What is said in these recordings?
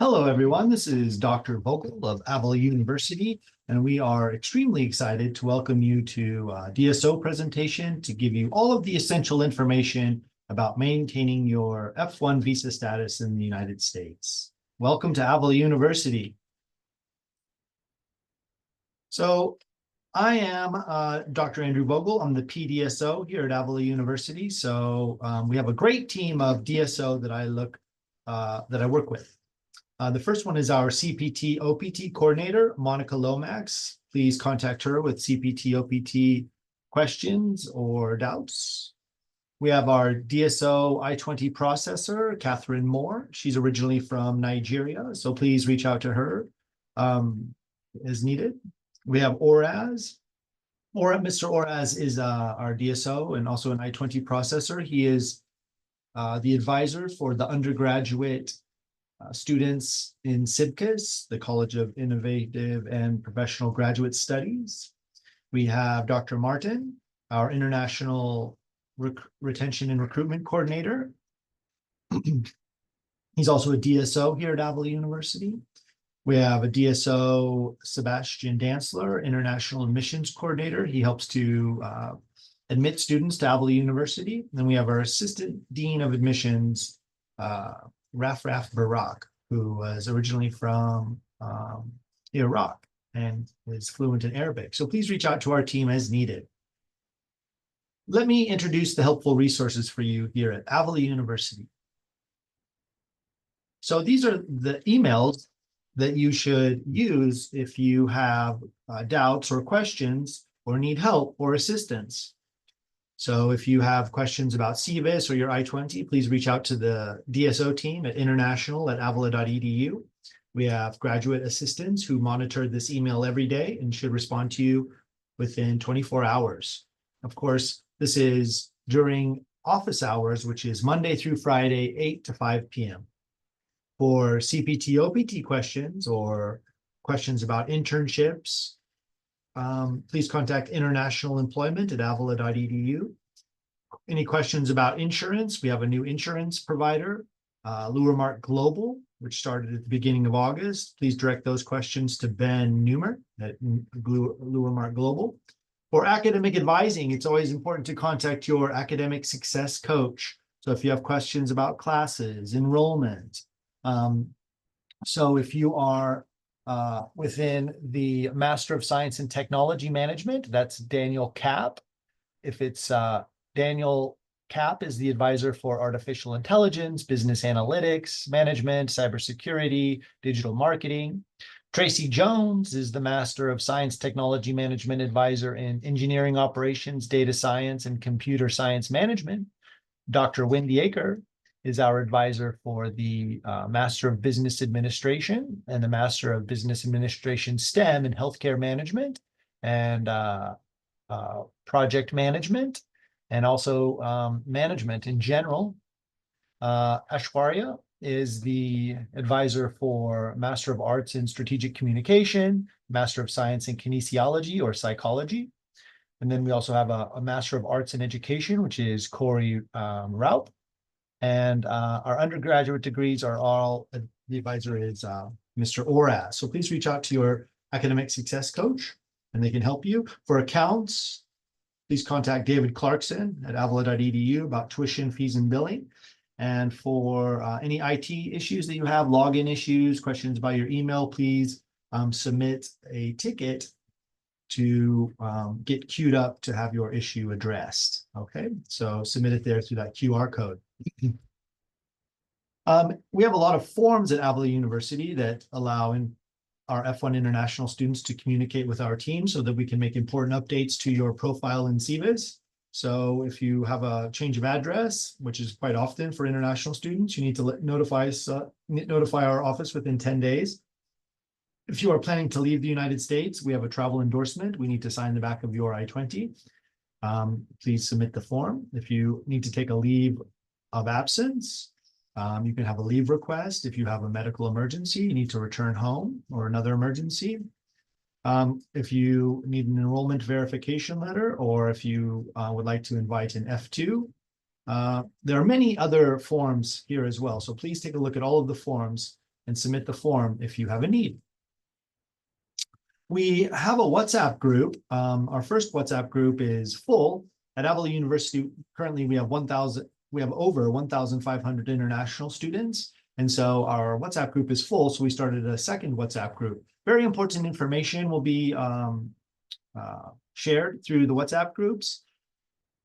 Hello, everyone. This is Dr. Vogel of Avila University, and we are extremely excited to welcome you to a DSO presentation to give you all of the essential information about maintaining your F-1 visa status in the United States. Welcome to Avila University. So I am Dr. Andrew Vogel. I'm the PDSO here at Avila University. So we have a great team of DSO that I work with. The first one is our CPT OPT coordinator, Monica Lomax. Please contact her with CPT OPT questions or doubts. We have our DSO I-20 processor, Catherine Moore. She's originally from Nigeria, so please reach out to her as needed. We have Oraz. Mr. Oraz is our DSO and also an I-20 processor. He is the advisor for the undergraduate students in CIBCAS, the College of Innovative and Professional Graduate Studies. We have Dr. Martin, our International Retention and Recruitment Coordinator. He's also a DSO here at Avila University. We have a DSO, Sebastian Dantzler, International Admissions Coordinator. He helps to admit students to Avila University. Then we have our Assistant Dean of Admissions, Raf Barak, who was originally from Iraq and is fluent in Arabic. So please reach out to our team as needed. Let me introduce the helpful resources for you here at Avila University. So these are the emails that you should use if you have doubts or questions or need help or assistance. So if you have questions about CVIS or your I-20, please reach out to the DSO team at international@avila.edu. We have graduate assistants who monitor this email every day and should respond to you within 24 hours. Of course, this is during office hours, which is Monday through Friday, 8 to 5 p.m. For CPT OPT questions or questions about internships, please contact International Employment at avila.edu. Any questions about insurance? We have a new insurance provider, Luremark Global, which started at the beginning of August. Please direct those questions to Ben Newmer at Luremark Global. For academic advising, it's always important to contact your academic success coach. So if you have questions about classes, enrollment. So if you are within the Master of Science and Technology Management, that's Daniel Kapp. If it's Daniel Kapp is the advisor for artificial intelligence, business analytics, management, cybersecurity, digital marketing. Tracy Jones is the Master of Science Technology Management advisor in engineering operations, data science, and computer science management. Dr. Wendy Aker is our advisor for the Master of Business Administration and the Master of Business Administration STEM in Healthcare Management and Project Management, and also management in general. Ashwarya is the advisor for Master of Arts in Strategic Communication, Master of Science in Kinesiology or Psychology. And then we also have a Master of Arts in Education, which is Corey Raup. And our undergraduate degrees are all, the advisor is Mr. Oraz. So please reach out to your academic success coach and they can help you. For accounts, please contact David Clarkson at avila.edu about tuition, fees, and billing. And for any IT issues that you have, login issues, questions about your email, please submit a ticket to get queued up to have your issue addressed. Okay, so submit it there through that QR code. We have a lot of forms at Avila University that allow our F-1 international students to communicate with our team so that we can make important updates to your profile in CVIS. So if you have a change of address, which is quite often for international students, you need to notify our office within 10 days. If you are planning to leave the United States, we have a travel endorsement. We need to sign the back of your I-20. Please submit the form. If you need to take a leave of absence, you can have a leave request. If you have a medical emergency, you need to return home or another emergency. If you need an enrollment verification letter, or if you would like to invite an F2, there are many other forms here as well. So please take a look at all of the forms and submit the form if you have a need. We have a WhatsApp group. Our first WhatsApp group is full. At Avila University, currently we have over 1,500 international students. And so our WhatsApp group is full. So we started a second WhatsApp group. Very important information will be shared through the WhatsApp groups.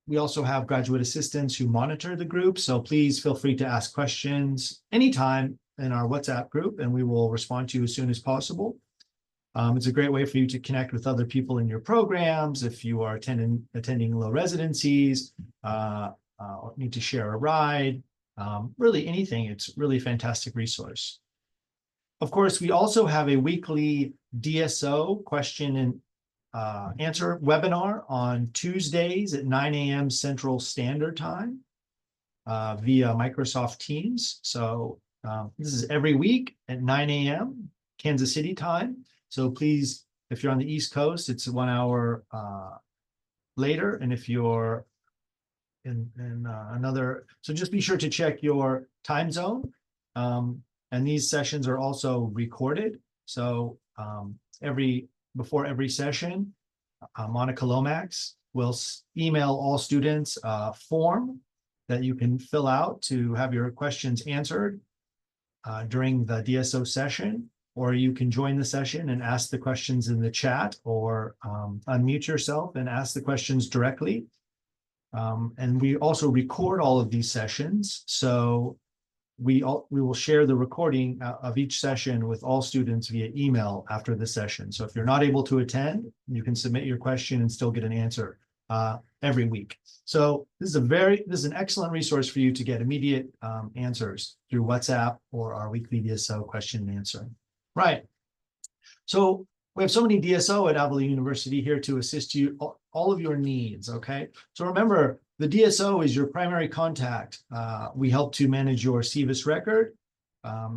We also have graduate assistants who monitor the group. So please feel free to ask questions anytime in our WhatsApp group, and we will respond to you as soon as possible. It's a great way for you to connect with other people in your programs. If you are attending low residencies, or need to share a ride, really anything, it's really a fantastic resource. Of course, we also have a weekly DSO question and answer webinar on Tuesdays at 9 a.m. Central Standard Time via Microsoft Teams. So this is every week at 9 a.m. Kansas City time. So please, if you're on the East Coast, it's 1 hour later. And if you're in another, so just be sure to check your time zone. And these sessions are also recorded. So before every session, Monica Lomax will email all students a form that you can fill out to have your questions answered during the DSO session. Or you can join the session and ask the questions in the chat, or unmute yourself and ask the questions directly. And we also record all of these sessions. So we will share the recording of each session with all students via email after the session. So if you're not able to attend, you can submit your question and still get an answer every week. So this is an excellent resource for you to get immediate answers through WhatsApp or our weekly DSO question and answer. Right. So we have so many DSO at Avila University here to assist you all of your needs. Okay. So remember, the DSO is your primary contact. We help to manage your SEVIS record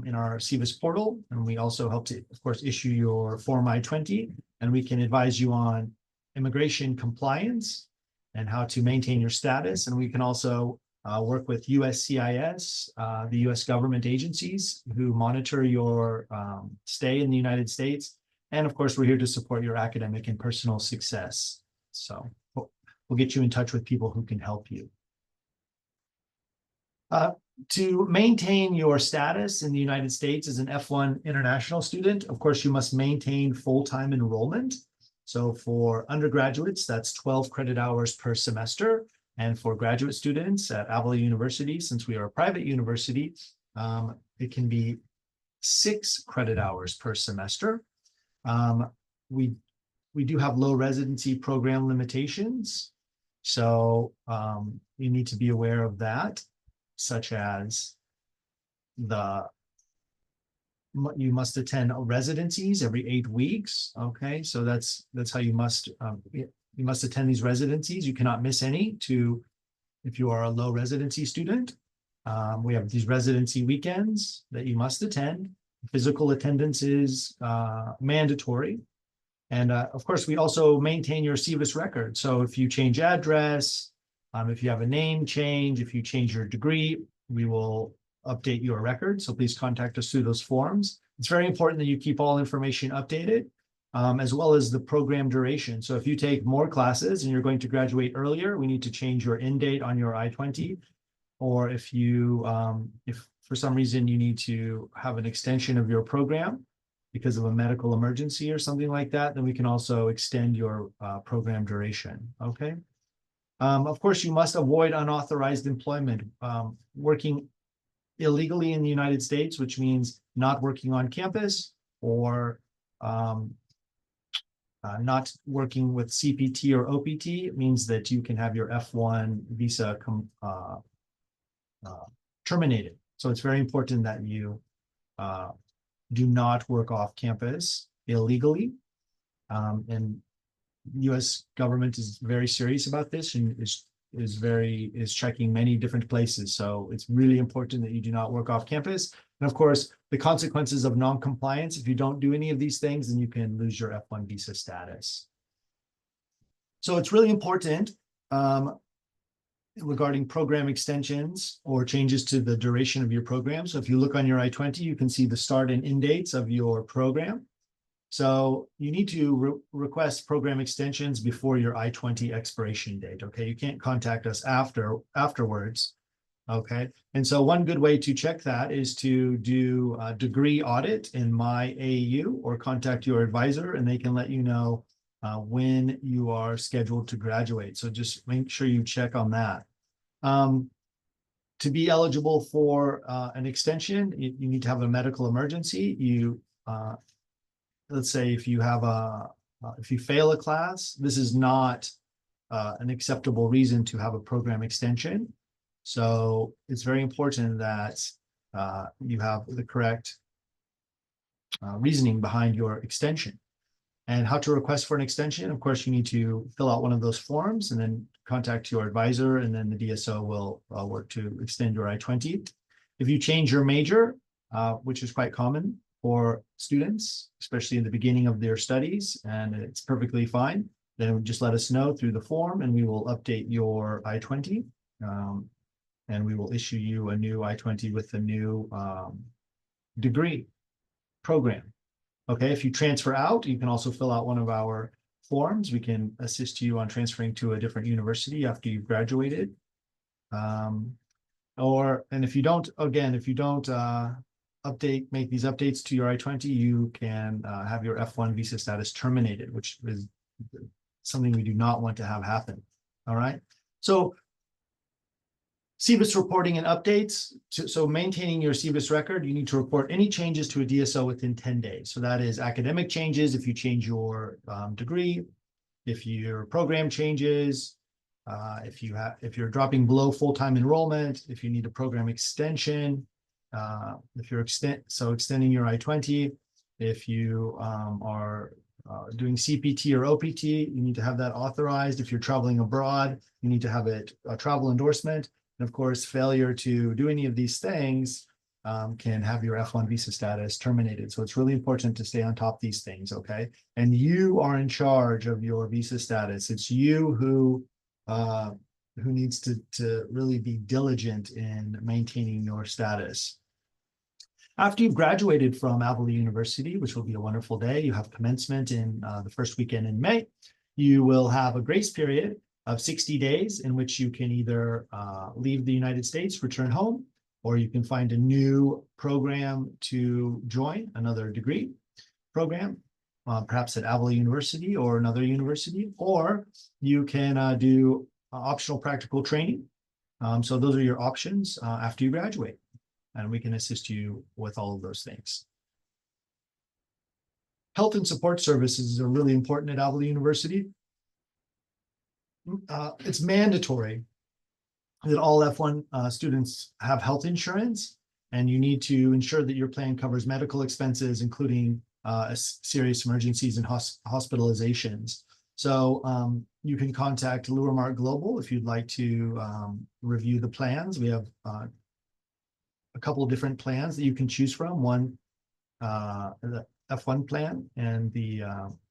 in our SEVIS portal. And we also help to, of course, issue your Form I-20. And we can advise you on immigration compliance and how to maintain your status. And we can also work with USCIS, the US government agencies who monitor your stay in the United States. And of course, we're here to support your academic and personal success. So we'll get you in touch with people who can help you. To maintain your status in the United States as an F-1 international student, of course, you must maintain full-time enrollment. So for undergraduates, that's 12 credit hours per semester. And for graduate students at Avila University, since we are a private university, it can be 6 credit hours per semester. We do have low residency program limitations. So you need to be aware of that, such as you must attend residencies every 8 weeks. Okay, so that's how you must attend these residencies. You cannot miss any if you are a low residency student. We have these residency weekends that you must attend. Physical attendance is mandatory. And of course, we also maintain your SEVIS record. So if you change address, if you have a name change, if you change your degree, we will update your record. So please contact us through those forms. It's very important that you keep all information updated, as well as the program duration. So if you take more classes and you're going to graduate earlier, we need to change your end date on your I-20. Or if for some reason you need to have an extension of your program because of a medical emergency or something like that, then we can also extend your program duration. Okay. Of course, you must avoid unauthorized employment, working illegally in the United States, which means not working on campus or not working with CPT or OPT. It means that you can have your F-1 visa terminated. So it's very important that you do not work off campus illegally. And U.S. government is very serious about this and is checking many different places. So it's really important that you do not work off campus. And of course, the consequences of non-compliance, if you don't do any of these things, then you can lose your F-1 visa status. So it's really important regarding program extensions or changes to the duration of your program. So if you look on your I-20, you can see the start and end dates of your program. So you need to request program extensions before your I-20 expiration date. Okay, you can't contact us afterwards. Okay, and so one good way to check that is to do a degree audit in my AU or contact your advisor, and they can let you know when you are scheduled to graduate. So just make sure you check on that. To be eligible for an extension, you need to have a medical emergency. Let's say if you have if you fail a class, this is not an acceptable reason to have a program extension. So it's very important that you have the correct reasoning behind your extension. And how to request for an extension, of course, you need to fill out one of those forms and then contact your advisor, and then the DSO will work to extend your I-20. If you change your major, which is quite common for students, especially in the beginning of their studies, and it's perfectly fine, then just let us know through the form and we will update your I-20. And we will issue you a new I-20 with a new degree program. Okay, if you transfer out, you can also fill out one of our forms. We can assist you on transferring to a different university after you've graduated. And if you don't, again, if you don't make these updates to your I-20, you can have your F-1 visa status terminated, which is something we do not want to have happen. All right. So CBIS reporting and updates. So maintaining your CBIS record, you need to report any changes to a DSO within 10 days. So that is academic changes, if you change your degree, if your program changes, if you're dropping below full-time enrollment, if you need a program extension, if you're extending your I-20, if you are doing CPT or OPT, you need to have that authorized. If you're traveling abroad, you need to have a travel endorsement. And of course, failure to do any of these things can have your F-1 visa status terminated. So it's really important to stay on top of these things, okay? And you are in charge of your visa status. It's you who needs to really be diligent in maintaining your status. After you've graduated from Avila University, which will be a wonderful day, you have commencement in the first weekend in May. You will have a grace period of 60 days in which you can either leave the United States, return home, or you can find a new program to join, another degree program, perhaps at Avila University or another university, or you can do optional practical training. So those are your options after you graduate, and we can assist you with all of those things. Health and support services are really important at Avila University. It's mandatory that all F-1 students have health insurance, and you need to ensure that your plan covers medical expenses, including serious emergencies and hospitalizations. So you can contact Luremark Global if you'd like to review the plans. We have a couple of different plans that you can choose from. One, the F-1 plan and the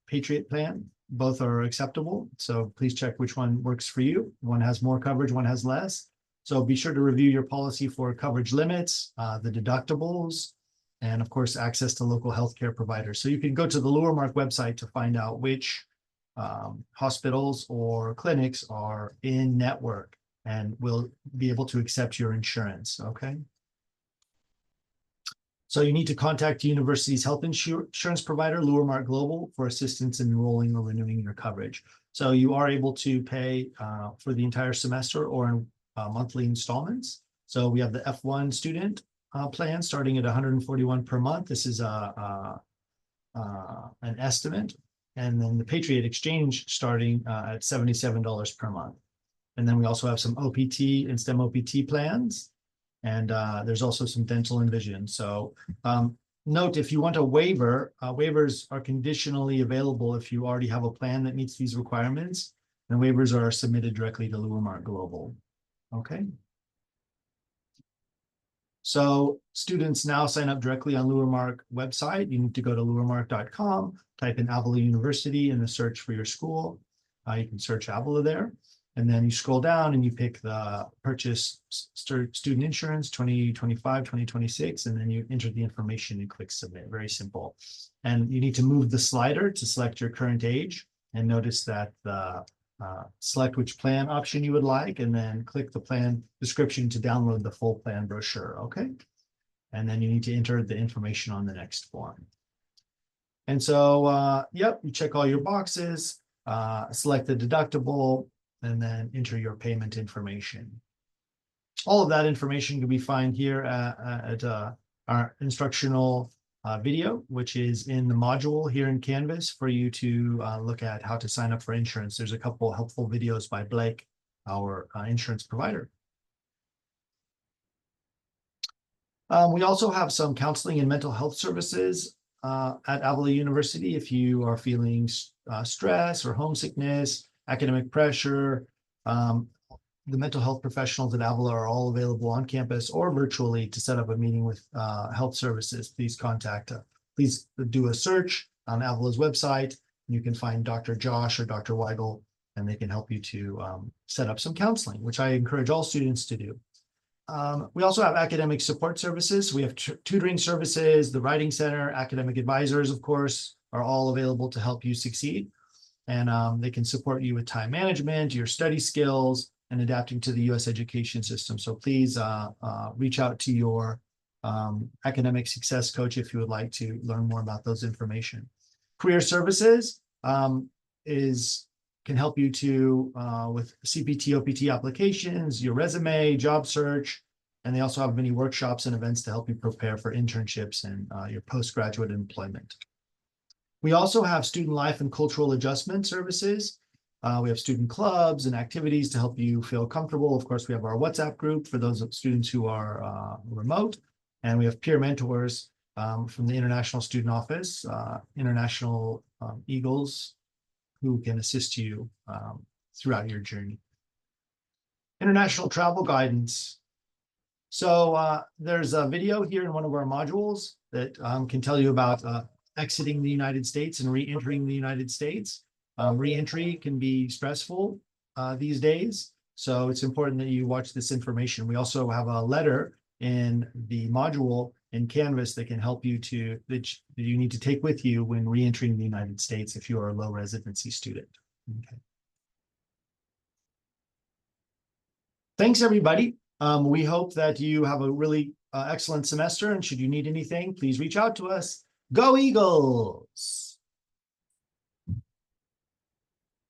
Patriot plan. Both are acceptable, so please check which one works for you. One has more coverage, one has less. So be sure to review your policy for coverage limits, the deductibles, and of course, access to local healthcare providers. So you can go to the Luremark website to find out which hospitals or clinics are in network and will be able to accept your insurance, okay? So you need to contact the university's health insurance provider, Luremark Global, for assistance in enrolling or renewing your coverage. So you are able to pay for the entire semester or in monthly installments. So we have the F-1 student plan starting at $141 per month. This is an estimate. And then the Patriot Exchange starting at $77 per month. And then we also have some OPT and STEM OPT plans. And there's also some dental and vision. So note, if you want a waiver, waivers are conditionally available if you already have a plan that meets these requirements, and waivers are submitted directly to Luremark Global. Okay. So students now sign up directly on Luremark website. You need to go to luremark.com, type in Avila University in the search for your school. You can search Avila there. And then you scroll down and you pick the purchase student insurance 2025, 2026, and then you enter the information and click submit. Very simple. And you need to move the slider to select your current age, and notice that the select which plan option you would like, and then click the plan description to download the full plan brochure. Okay. And then you need to enter the information on the next form. And so, yep, you check all your boxes, select the deductible, and then enter your payment information. All of that information can be found here at our instructional video, which is in the module here in Canvas for you to look at how to sign up for insurance. There's a couple helpful videos by Blake, our insurance provider. We also have some counseling and mental health services at Avila University. If you are feeling stress or homesickness, academic pressure, the mental health professionals at Avila are all available on campus or virtually to set up a meeting with health services. Please please do a search on Avila's website. You can find Dr. Josh or Dr. Weigel, and they can help you to set up some counseling, which I encourage all students to do. We also have academic support services. We have tutoring services, the writing center, academic advisors, of course, are all available to help you succeed. And they can support you with time management, your study skills, and adapting to the U.S. education system. So please reach out to your academic success coach if you would like to learn more about those information. Career services can help you to with CPT, OPT applications, your resume, job search, and they also have many workshops and events to help you prepare for internships and your postgraduate employment. We also have student life and cultural adjustment services. We have student clubs and activities to help you feel comfortable. Of course, we have our WhatsApp group for those students who are remote, and we have peer mentors from the International Student Office, International Eagles, who can assist you throughout your journey. International travel guidance. So there's a video here in one of our modules that can tell you about exiting the United States and re-entering the United States. Re-entry can be stressful these days, so it's important that you watch this information. We also have a letter in the module in Canvas that can help you that you need to take with you when re-entering the United States if you are a low residency student. Okay. Thanks, everybody. We hope that you have a really excellent semester, and should you need anything, please reach out to us. Go Eagles!